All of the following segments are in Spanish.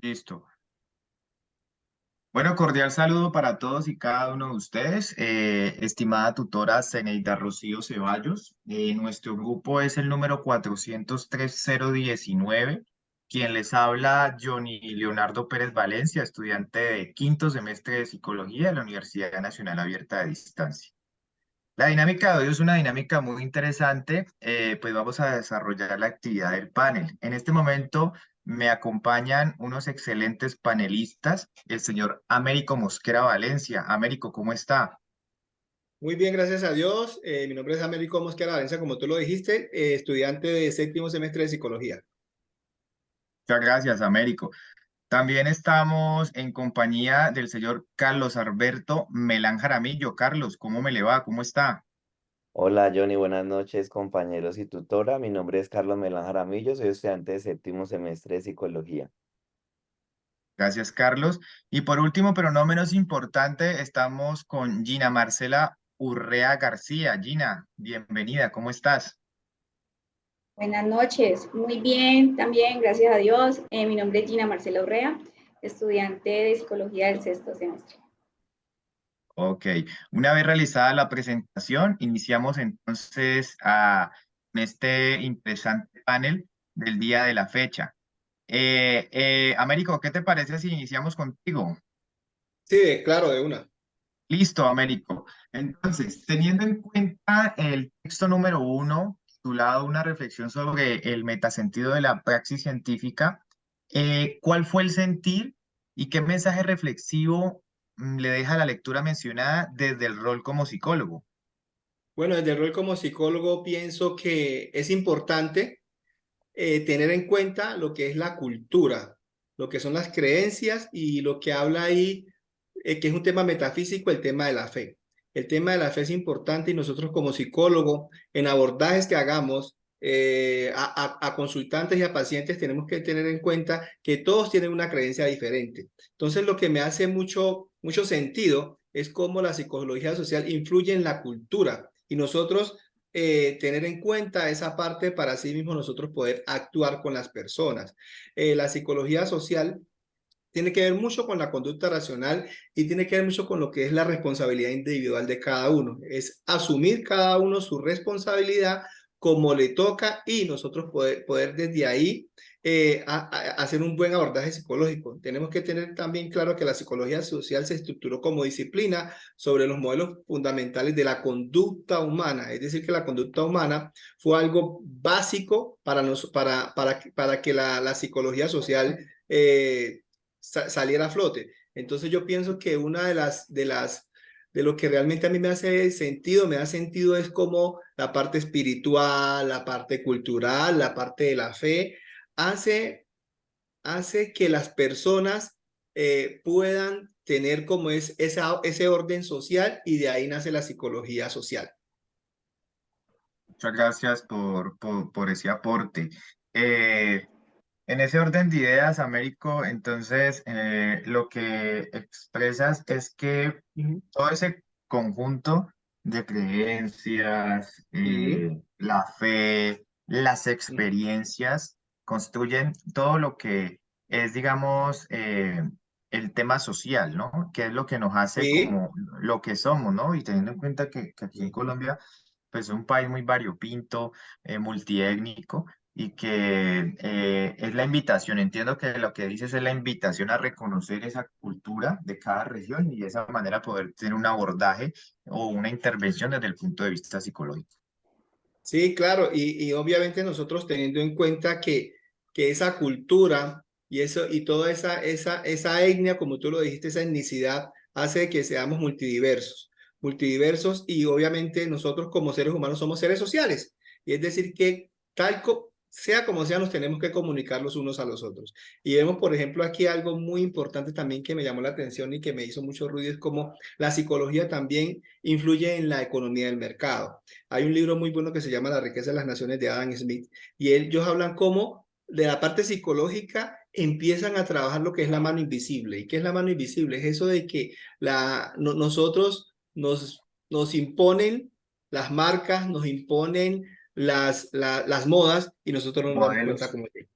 Listo. Bueno, cordial saludo para todos y cada uno de ustedes. Estimada tutora Zeneida Rocío Ceballos, nuestro grupo es el número 403-019. Quien les habla, Johnny Leonardo Pérez Valencia, estudiante de quinto semestre de Psicología de la Universidad Nacional Abierta de Distancia. La dinámica de hoy es una dinámica muy interesante, pues vamos a desarrollar la actividad del panel. En este momento me acompañan unos excelentes panelistas, el señor Américo Mosquera Valencia. Américo, ¿cómo está? Muy bien, gracias a Dios. Mi nombre es Américo Mosquera Valencia, como tú lo dijiste, estudiante de séptimo semestre de psicología. Muchas gracias, Américo. También estamos en compañía del señor Carlos Alberto Melán Jaramillo. Carlos, ¿cómo me le va? ¿Cómo está? Hola Johnny, buenas noches compañeros y tutora. Mi nombre es Carlos Melán Jaramillo, soy estudiante de séptimo semestre de psicología. Gracias, Carlos. Y por último, pero no menos importante, estamos con Gina Marcela Urrea García. Gina, bienvenida, ¿cómo estás? Buenas noches, muy bien, también, gracias a Dios. Mi nombre es Gina Marcela Urrea, estudiante de Psicología del sexto semestre. Ok, una vez realizada la presentación, iniciamos entonces en este interesante panel del día de la fecha. Américo, ¿qué te parece si iniciamos contigo? Sí, claro, de una. Listo, Américo. Entonces, teniendo en cuenta el texto número uno, titulado Una reflexión sobre el metasentido de la praxis científica, ¿cuál fue el sentir y qué mensaje reflexivo le deja la lectura mencionada desde el rol como psicólogo? Bueno, desde el rol como psicólogo pienso que es importante tener en cuenta lo que es la cultura, lo que son las creencias y lo que habla ahí, que es un tema metafísico, el tema de la fe. El tema de la fe es importante y nosotros como psicólogos, en abordajes que hagamos a consultantes y a pacientes, tenemos que tener en cuenta que todos tienen una creencia diferente. Entonces, lo que me hace mucho sentido es cómo la psicología social influye en la cultura y nosotros tener en cuenta esa parte para así mismo nosotros poder actuar con las personas. La psicología social tiene que ver mucho con la conducta racional y tiene que ver mucho con lo que es la responsabilidad individual de cada uno. Es asumir cada uno su responsabilidad como le toca y nosotros poder desde ahí hacer un buen abordaje psicológico. Tenemos que tener también claro que la psicología social se estructuró como disciplina sobre los modelos fundamentales de la conducta humana, es decir, que la conducta humana fue algo básico para que la psicología social saliera a flote. Entonces yo pienso que una de lo que realmente a mí me hace sentido, me da sentido es como la parte espiritual, la parte cultural, la parte de la fe, hace, hace que las personas puedan tener como es ese orden social y de ahí nace la psicología social. Muchas gracias por ese aporte. Eh, En ese orden de ideas, Américo, entonces lo que expresas es que Ujú. todo ese conjunto de creencias, Sí, la fe, las ujú. experiencias, construyen todo lo que es, digamos, el tema social, ¿no? Que es lo que nos hace Sí, como lo que somos, ¿no? Y teniendo en cuenta que aquí en Colombia, pues es un país muy variopinto, multiétnico y que es la invitación, entiendo que lo que dices es la invitación a reconocer esa cultura de cada región y de esa manera poder tener un abordaje o una intervención desde el punto de vista psicológico. sí, claro, y obviamente nosotros teniendo en cuenta que esa cultura y eso y toda esa etnia, como tú lo dijiste, esa etnicidad hace que seamos multidiversos y obviamente nosotros como seres humanos somos seres sociales. Y es decir, que sea como sea, nos tenemos que comunicar los unos a los otros. Y vemos, por ejemplo, aquí algo muy importante también que me llamó la atención y que me hizo mucho ruido, es como la psicología también influye en la economía del mercado. Hay un libro muy bueno que se llama La riqueza de las naciones de Adam Smith y ellos hablan cómo de la parte psicológica empiezan a trabajar lo que es la mano invisible. ¿Y qué es la mano invisible? Es eso de que nosotros nos imponen las marcas, nos imponen las modas y nosotros no nos damos cuenta Modelos. cómo es.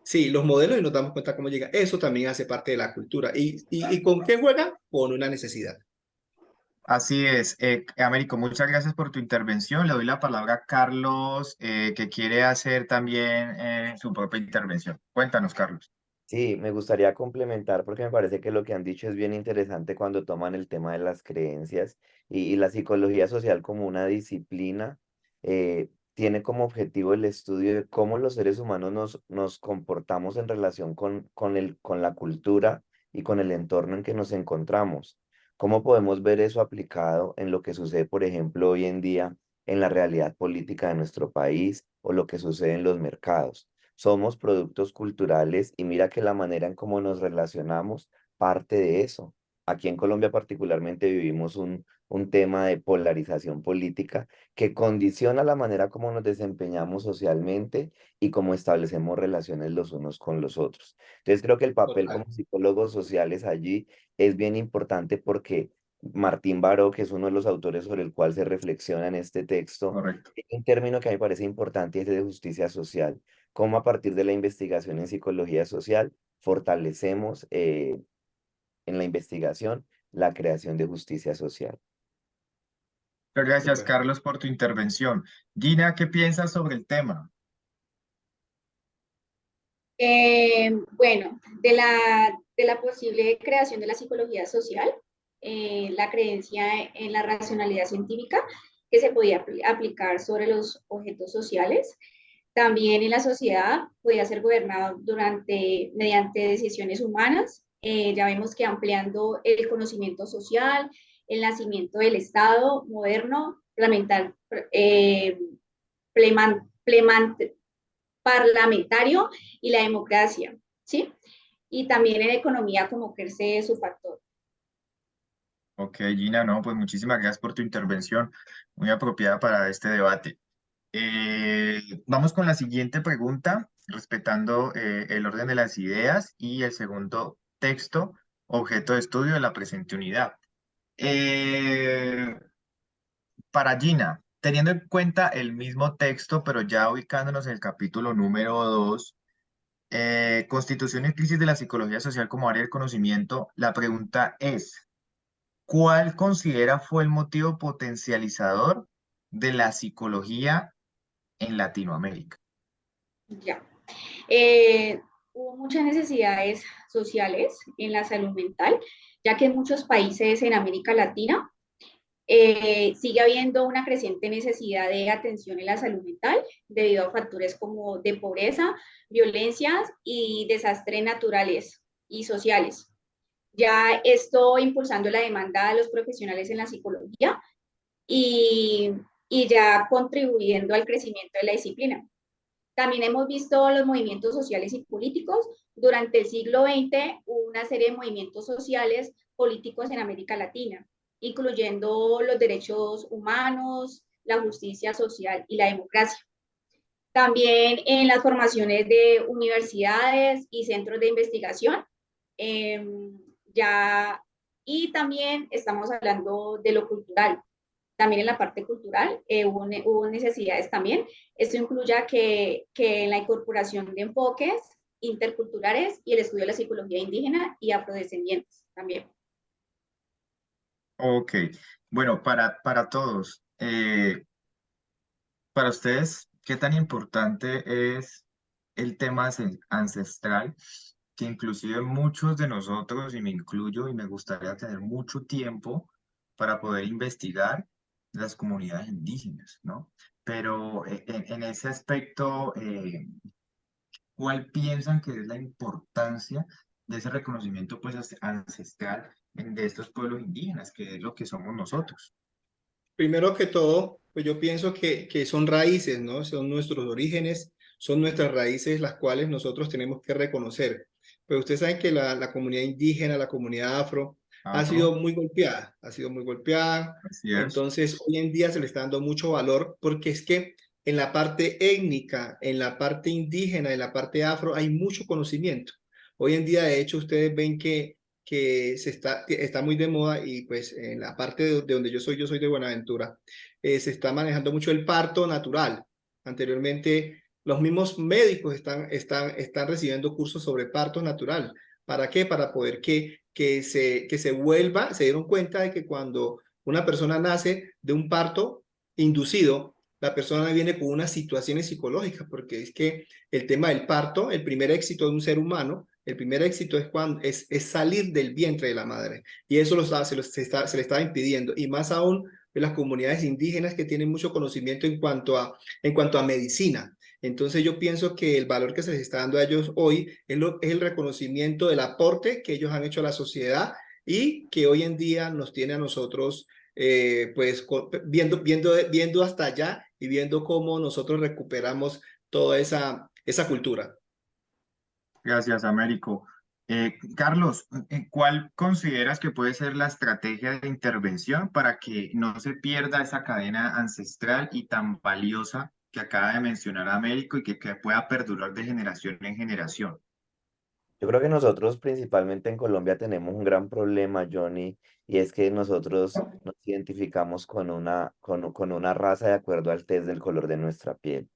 Sí, los modelos y nos damos cuenta cómo llega. Eso también hace parte de la cultura. ¿Y con qué juega? Con una necesidad. Así es. Américo, muchas gracias por tu intervención. Le doy la palabra a Carlos, que quiere hacer también su propia intervención. Cuéntanos, Carlos. Sí, me gustaría complementar porque me parece que lo que han dicho es bien interesante cuando toman el tema de las creencias y la psicología social como una disciplina tiene como objetivo el estudio de cómo los seres humanos nos comportamos en relación con la cultura y con el entorno en que nos encontramos. ¿Cómo podemos ver eso aplicado en lo que sucede, por ejemplo, hoy en día en la realidad política de nuestro país o lo que sucede en los mercados? Somos productos culturales y mira que la manera en cómo nos relacionamos parte de eso. Aquí en Colombia particularmente vivimos un tema de polarización política que condiciona la manera como nos desempeñamos socialmente y cómo establecemos relaciones los unos con los otros. Entonces creo que el papel como Total. psicólogos sociales allí es bien importante porque Martín Baró, que es uno de los autores sobre el cual se reflexiona en este texto, Correcto. tiene un término que a mí me parece importante y es de justicia social cómo a partir de la investigación en psicología social fortalecemos en la investigación la creación de justicia social. Muchas gracias, Súper. Carlos, por tu intervención. Gina, ¿qué piensas sobre el tema? Bueno, de la posible creación de la psicología social, la creencia en la racionalidad científica que se podía aplicar sobre los objetos sociales. También en la sociedad podía ser gobernado mediante decisiones humanas. Ya vemos que ampliando el conocimiento social, el nacimiento del Estado moderno, eh, pleman- pleman- parlamentario y la democracia, ¿sí? Y también en economía como crece su factor. Ok, Gina, no, pues muchísimas gracias por tu intervención, muy apropiada para este debate. Vamos con la siguiente pregunta, respetando el orden de las ideas y el segundo texto, objeto de estudio de la presente unidad. Eh, para Gina, teniendo en cuenta el mismo texto, pero ya ubicándonos en el capítulo número 2, Constitución y crisis de la psicología social como área del conocimiento, la pregunta es, ¿cuál considera fue el motivo potencializador de la psicología en Latinoamérica? Ya. Eh, Hubo muchas necesidades sociales en la salud mental, ya que en muchos países en América Latina sigue habiendo una creciente necesidad de atención en la salud mental debido a factores como de pobreza, violencias y desastres naturales y sociales. Ya esto impulsando la demanda de los profesionales en la psicología y, y ya contribuyendo al crecimiento de la disciplina. También hemos visto los movimientos sociales y políticos. Durante el siglo XX hubo una serie de movimientos sociales políticos en América Latina, incluyendo los derechos humanos, la justicia social y la democracia. También en las formaciones de universidades y centros de investigación. Eh, ya, y también estamos hablando de lo cultural. También en la parte cultural hubo necesidades también. Esto incluye que en la incorporación de enfoques interculturales y el estudio de la psicología indígena y afrodescendientes también. Ok, bueno, para todos, para ustedes, ¿qué tan importante es el tema ancestral? Que inclusive muchos de nosotros, y me incluyo, y me gustaría tener mucho tiempo para poder investigar las comunidades indígenas, ¿no? Pero en ese aspecto, ¿cuál piensan que es la importancia de ese reconocimiento pues ancestral de estos pueblos indígenas, que es lo que somos nosotros? Primero que todo, pues yo pienso que son raíces, ¿no? Son nuestros orígenes, son nuestras raíces las cuales nosotros tenemos que reconocer. Pero ustedes saben que la comunidad indígena, la comunidad afro, Afro, ha sido muy golpeada. así es. Entonces, hoy en día se le está dando mucho valor porque es que en la parte étnica, en la parte indígena, en la parte afro, hay mucho conocimiento. Hoy en día, de hecho, ustedes ven que está muy de moda y pues en la parte de donde yo soy de Buenaventura, se está manejando mucho el parto natural. Anteriormente Los mismos médicos están recibiendo cursos sobre parto natural. ¿Para qué? Para poder que se vuelva, se dieron cuenta de que cuando una persona nace de un parto inducido, la persona viene con unas situaciones psicológicas, porque es que el tema del parto, el primer éxito de un ser humano, el primer éxito es salir del vientre de la madre. Y eso se le estaba impidiendo. Y más aún en las comunidades indígenas que tienen mucho conocimiento en cuanto a medicina. Entonces yo pienso que el valor que se les está dando a ellos hoy es el reconocimiento del aporte que ellos han hecho a la sociedad y que hoy en día nos tiene a nosotros pues viendo hasta allá y viendo cómo nosotros recuperamos toda esa cultura. Gracias, Américo. Carlos, ¿cuál consideras que puede ser la estrategia de intervención para que no se pierda esa cadena ancestral y tan valiosa que acaba de mencionar Américo y que pueda perdurar de generación en generación? Yo creo que nosotros principalmente en Colombia tenemos un gran problema, Johnny, y es que nosotros nos identificamos con una raza de acuerdo al test del color de nuestra piel,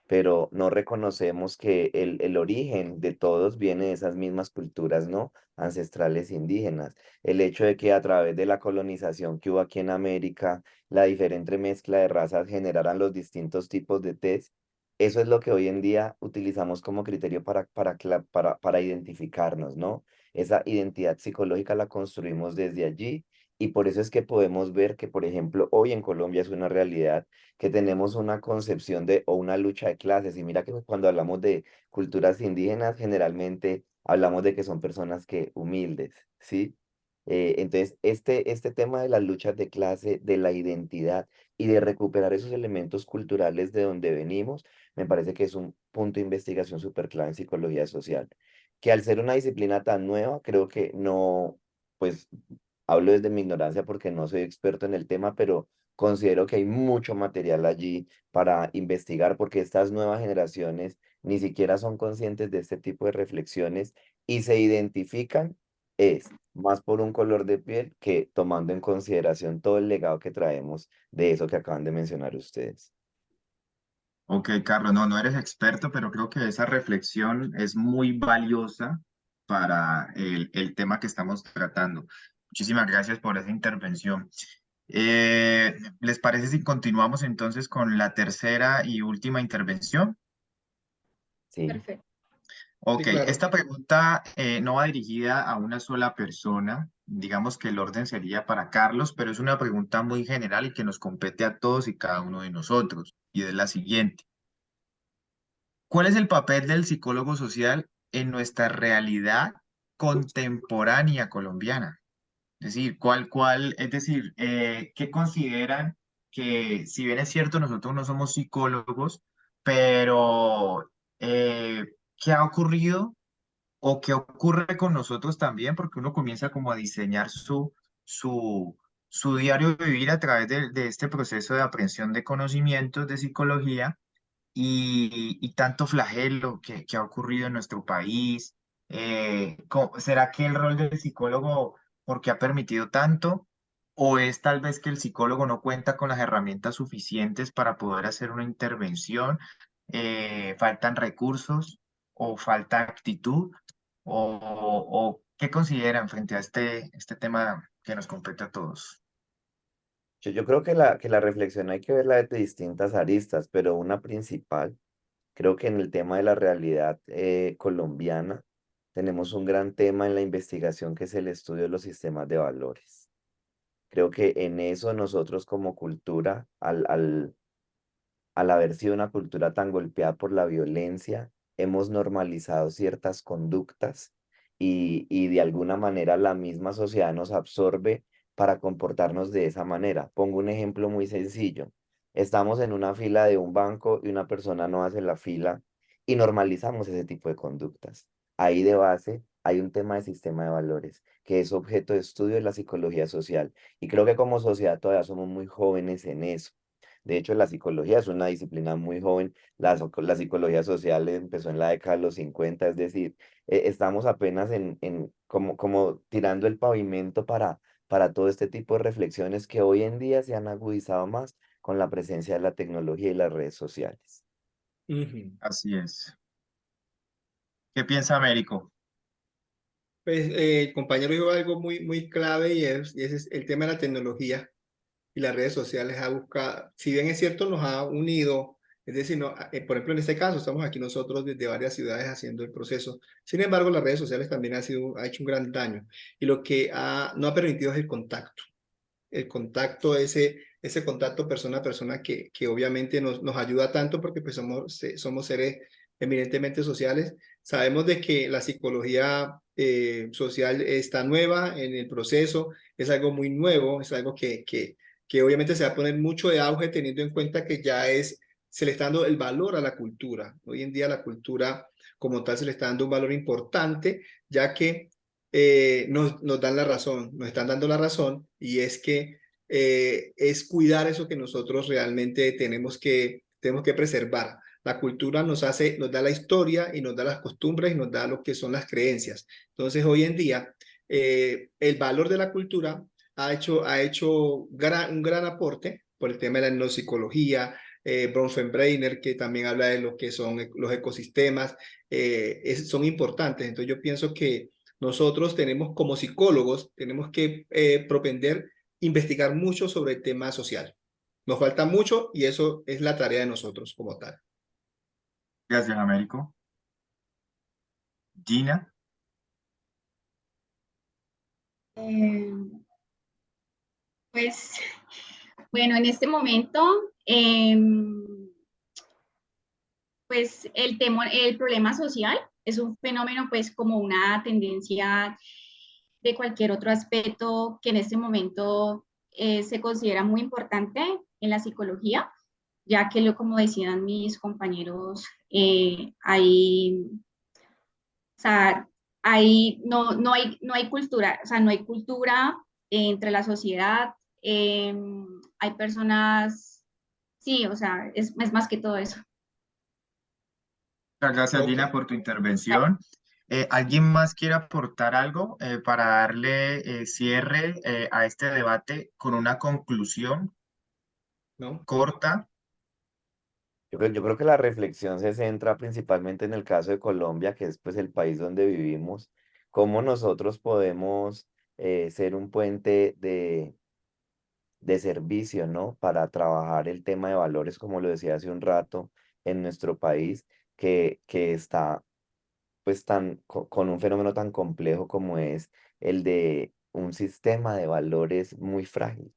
pero no reconocemos que el origen de todos viene de esas mismas culturas, ¿no? Ancestrales indígenas. El hecho de que a través de la colonización que hubo aquí en América, la diferente mezcla de razas generaran los distintos tipos de test, eso es lo que hoy en día utilizamos como criterio para identificarnos, ¿no? Esa identidad psicológica la construimos desde allí y por eso es que podemos ver que, por ejemplo, hoy en Colombia es una realidad que tenemos una concepción de o una lucha de clases. Y mira que cuando hablamos de culturas indígenas, generalmente hablamos de que son personas que humildes, ¿sí? Entonces, este tema de las luchas de clase, de la identidad y de recuperar esos elementos culturales de donde venimos, me parece que es un punto de investigación súper clave en psicología social. Que al ser una disciplina tan nueva, creo que no, pues hablo desde mi ignorancia porque no soy experto en el tema, pero considero que hay mucho material allí para investigar porque estas nuevas generaciones ni siquiera son conscientes de este tipo de reflexiones y se identifican es más por un color de piel que tomando en consideración todo el legado que traemos de eso que acaban de mencionar ustedes. Ok, Carlos, no, no eres experto, pero creo que esa reflexión es muy valiosa para el tema que estamos tratando. Muchísimas gracias por esa intervención. ¿Les parece si continuamos entonces con la tercera y última intervención? Sí. Perfecto. Ok, Sí, claro. esta pregunta no va dirigida a una sola persona. Digamos que el orden sería para Carlos, pero es una pregunta muy general y que nos compete a todos y cada uno de nosotros. Y es la siguiente. ¿Cuál es el papel del psicólogo social en nuestra realidad contemporánea colombiana? Es decir, ¿qué consideran que, si bien es cierto, nosotros no somos psicólogos, pero qué ha ocurrido o qué ocurre con nosotros también? Porque uno comienza como a diseñar su, su diario vivir a través de este proceso de aprehensión de conocimientos de psicología y tanto flagelo que ha ocurrido en nuestro país. ¿Será que el rol del psicólogo, porque ha permitido tanto, o es tal vez que el psicólogo no cuenta con las herramientas suficientes para poder hacer una intervención? ¿Faltan recursos o falta actitud? ¿O qué consideran frente a este tema que nos compete a todos? Yo creo que la reflexión hay que verla desde distintas aristas, pero una principal, creo que en el tema de la realidad colombiana tenemos un gran tema en la investigación que es el estudio de los sistemas de valores. Creo que en eso nosotros como cultura, al haber sido una cultura tan golpeada por la violencia, hemos normalizado ciertas conductas y de alguna manera la misma sociedad nos absorbe para comportarnos de esa manera. Pongo un ejemplo muy sencillo. Estamos en una fila de un banco y una persona no hace la fila y normalizamos ese tipo de conductas. Ahí de base hay un tema de sistema de valores que es objeto de estudio de la psicología social y creo que como sociedad todavía somos muy jóvenes en eso. De hecho, la psicología es una disciplina muy joven. La psicología social empezó en la década de los 50, es decir, estamos apenas como tirando el pavimento para todo este tipo de reflexiones que hoy en día se han agudizado más con la presencia de la tecnología y las redes sociales. Ujú. Así es. ¿Qué piensa Américo? Pues el compañero dijo algo muy clave y ese es el tema de la tecnología y las redes sociales ha buscado, si bien es cierto, nos ha unido, es decir, no, por ejemplo, en este caso estamos aquí nosotros desde varias ciudades haciendo el proceso. Sin embargo, las redes sociales también ha hecho un gran daño y lo que no ha permitido es el contacto, ese contacto persona a persona que obviamente nos ayuda tanto porque pues somos seres eminentemente sociales. Sabemos de que la psicología social está nueva en el proceso, es algo muy nuevo, es algo que obviamente se va a poner mucho de auge teniendo en cuenta que se le está dando el valor a la cultura. Hoy en día la cultura como tal se le está dando un valor importante, ya que nos dan la razón, nos están dando la razón, y es que es cuidar eso que nosotros realmente tenemos que preservar. La cultura nos da la historia y nos da las costumbres y nos da lo que son las creencias. Entonces, hoy en día, el valor de la cultura ha hecho un gran aporte por el tema de la neuropsicología, Bronfenbrenner, que también habla de lo que son los ecosistemas, son importantes. Entonces, yo pienso que nosotros tenemos como psicólogos, tenemos que propender investigar mucho sobre el tema social. Nos falta mucho y eso es la tarea de nosotros como tal. Gracias, Américo. Gina, Eh, pues bueno, en este momento, pues el problema social es un fenómeno, pues como una tendencia de cualquier otro aspecto que en este momento se considera muy importante en la psicología, ya que como decían mis compañeros, o sea, no hay cultura, o sea, no hay cultura entre la sociedad, hay personas, sí, o sea, es más que todo eso. muchas gracias, Ok. Gina, por tu intervención. ¿Alguien más quiere aportar algo para darle cierre a este debate con una conclusión ¿No? corta? Yo creo que la reflexión se centra principalmente en el caso de Colombia, que es pues el país donde vivimos, cómo nosotros podemos ser un puente de servicio, ¿no? Para trabajar el tema de valores, como lo decía hace un rato, en nuestro país, que está pues con un fenómeno tan complejo como es el de un sistema de valores muy frágil,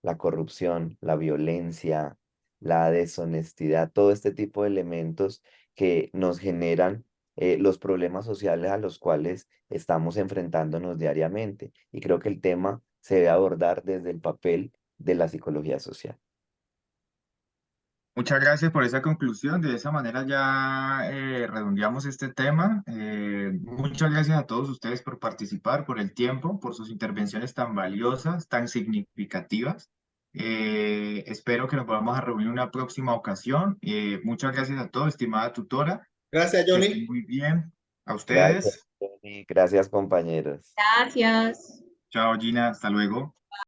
la corrupción, la violencia, la deshonestidad, todo este tipo de elementos que nos generan los problemas sociales a los cuales estamos enfrentándonos diariamente. Y creo que el tema se debe abordar desde el papel de la psicología social. Muchas gracias por esa conclusión. De esa manera ya redondeamos este tema. Muchas gracias a todos ustedes por participar, por el tiempo, por sus intervenciones tan valiosas, tan significativas. Espero que nos podamos a reunir en una próxima ocasión. Muchas gracias a todos, estimada tutora. Gracias, Que estén Johnny. muy bien. A Gracias, ustedes. Tony. Gracias, compañeros. Gracias. Chao, Gina. Hasta luego.